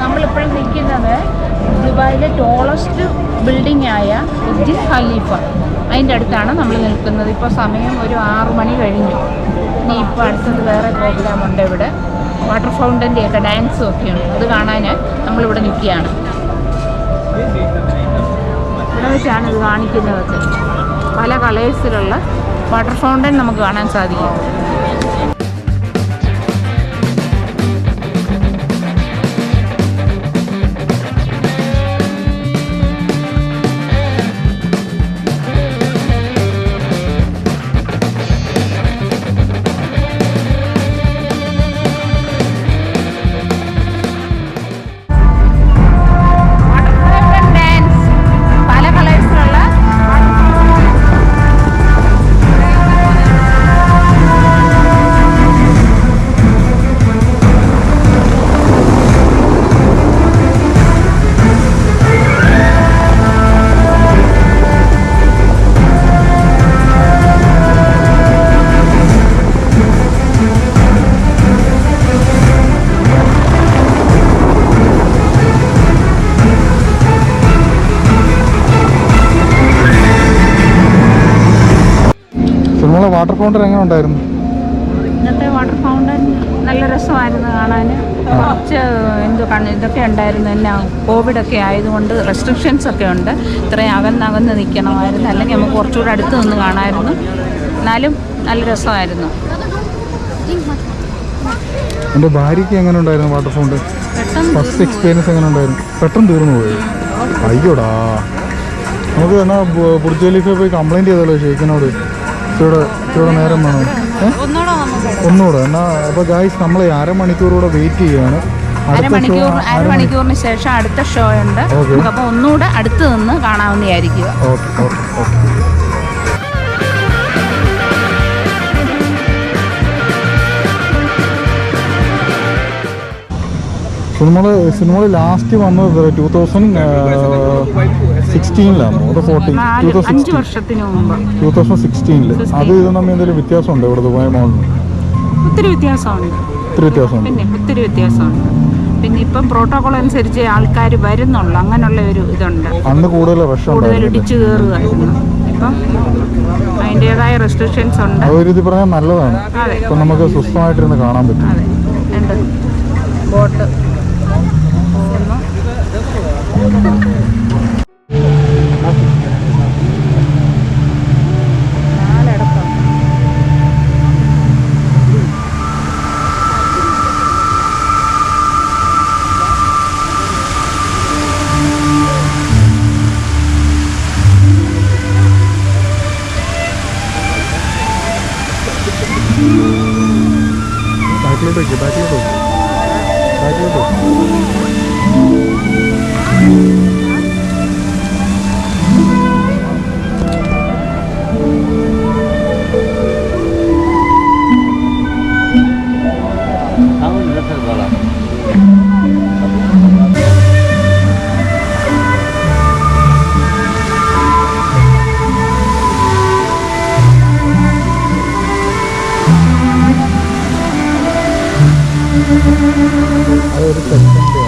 നമ്മളിപ്പോഴും നിൽക്കുന്നത് ദുബായിലെ ടോളസ്റ്റ് ബിൽഡിംഗ് ആയ ബുർജ് ഖലീഫ അതിൻ്റെ അടുത്താണ് നമ്മൾ നിൽക്കുന്നത്. ഇപ്പോൾ സമയം ഒരു 6 മണി കഴിഞ്ഞു. ഇനി ഇപ്പോൾ അടുത്തത് വേറെ പ്രോഗ്രാമുണ്ട് ഇവിടെ, വാട്ടർ ഫൗണ്ടൻ്റെയൊക്കെ ഡാൻസും ഒക്കെയുണ്ട്. അത് കാണാൻ നമ്മളിവിടെ നിൽക്കുകയാണ്. ഇവിടെ വെച്ചാണ് ഇത് കാണിക്കുന്നതൊക്കെ. പല കളേഴ്സിലുള്ള വാട്ടർ ഫൗണ്ടൻ നമുക്ക് കാണാൻ സാധിക്കും. വാട്ടർ ഫൗണ്ടൻ എങ്ങനെ ഉണ്ടായിരുന്നു? ഇന്നത്തെ വാട്ടർ ഫൗണ്ടൻ നല്ല രസമായിരുന്നു കാണാൻ. കുറച്ച് ഇതൊക്കെ ഉണ്ടായിരുന്നു, എന്നാ കോവിഡൊക്കെ ആയതുകൊണ്ട് റെസ്ട്രിക്ഷൻസ് ഒക്കെ ഉണ്ട്. ഇത്രയും അകന്നകന്ന് നിൽക്കണമായിരുന്നു, അല്ലെങ്കിൽ നമുക്ക് കുറച്ചുകൂടെ അടുത്ത് നിന്ന് കാണാമായിരുന്നു. എന്നാലും നല്ല രസമായിരുന്നു. എൻ്റെ ഭാര്യയ്ക്ക് എങ്ങനെ ഉണ്ടായിരുന്നു വാട്ടർ ഫൗണ്ടൻ? ഫസ്റ്റ് എക്സ്പീരിയൻസ് എങ്ങനെ ഉണ്ടായിരുന്നു? പെട്ടെന്ന് തീർന്നു പോയി. അയ്യോടാ, നമുക്ക് എന്നാ ബുർജ് ഖലീഫയിൽ പോയി കംപ്ലൈൻറ്റ് ചെയ്തല്ലോ ഷെയ്ഖിനോട്. ഇവിടെ നേരം വേണം ഒന്നുകൂടെ എന്നാ. അപ്പോൾ ഗായ്സ് നമ്മൾ അരമണിക്കൂറൂടെ വെയിറ്റ് ചെയ്യുകയാണ്. അരമണിക്കൂറിന് ശേഷം അടുത്ത ഷോ ഉണ്ട്. അപ്പോൾ ഒന്നുകൂടെ അടുത്ത് നിന്ന് കാണാവുന്നതായിരിക്കും. Okay okay okay. Cinema last വന്നത് 2016 അത് 2016 അത് ഇത് തമ്മിൽ എന്തെങ്കിലും വ്യത്യാസമുണ്ടോ ഇവിടെ ദുബായ് മോളിന്? ഒത്തിരി വ്യത്യാസമുണ്ട്. ഒത്തിരി വ്യത്യാസമുണ്ട്. പിന്നെ ഇപ്പം പ്രോട്ടോകോൾ അനുസരിച്ച് ആൾക്കാർ വരുന്നുള്ളൂ, അങ്ങനെയുള്ള ഒരു ഇതുണ്ട്. അന്ന് കൂടുതൽ ഇടിച്ചു കയറുമായിരുന്നു. ഇപ്പം അതിൻ്റെതായ റെസ്ട്രിക്ഷൻസ് ഉണ്ട്. ഒരു ഇത് പറഞ്ഞാൽ നല്ലതാണ്. ഇപ്പം നമുക്ക് സ്വസ്ഥമായിട്ടിരുന്ന് കാണാൻ പറ്റും. അതെ, ഉണ്ട് ബോട്ട്. അതൊരു സെക്കൻഡ്